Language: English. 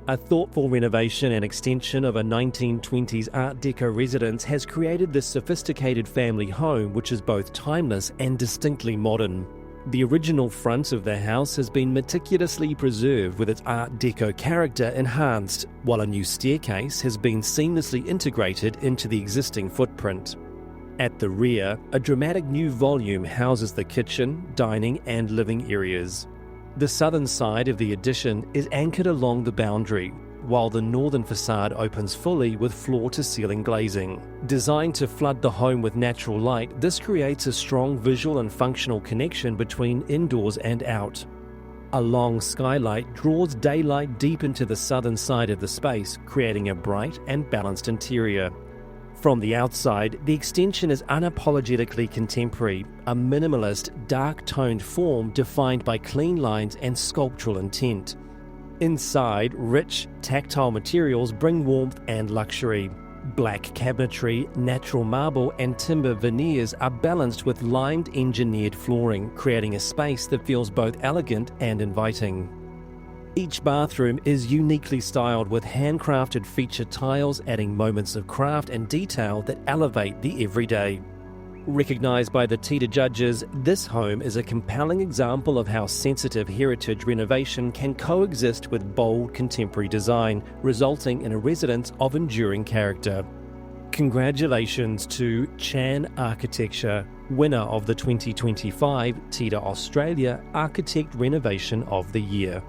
A thoughtful renovation and extension of a 1920s Art Deco residence has created this sophisticated family home which is both timeless and distinctly modern. The original front of the house has been meticulously preserved with its Art Deco character enhanced, while a new staircase has been seamlessly integrated into the existing footprint. At the rear, a dramatic new volume houses the kitchen, dining and living areas. The southern side of the addition is anchored along the boundary, while the northern facade opens fully with floor-to-ceiling glazing. Designed to flood the home with natural light, this creates a strong visual and functional connection between indoors and out. A long skylight draws daylight deep into the southern side of the space, creating a bright and balanced interior. From the outside, the extension is unapologetically contemporary, a minimalist, dark-toned form defined by clean lines and sculptural intent. Inside, rich, tactile materials bring warmth and luxury. Black cabinetry, natural marble and timber veneers are balanced with limed engineered flooring, creating a space that feels both elegant and inviting. Each bathroom is uniquely styled with handcrafted featured tiles, adding moments of craft and detail that elevate the everyday. Recognised by the TIDA judges, this home is a compelling example of how sensitive heritage renovation can coexist with bold contemporary design, resulting in a residence of enduring character. Congratulations to Chan Architecture, winner of the 2025 TIDA Australia Architect Renovation of the Year.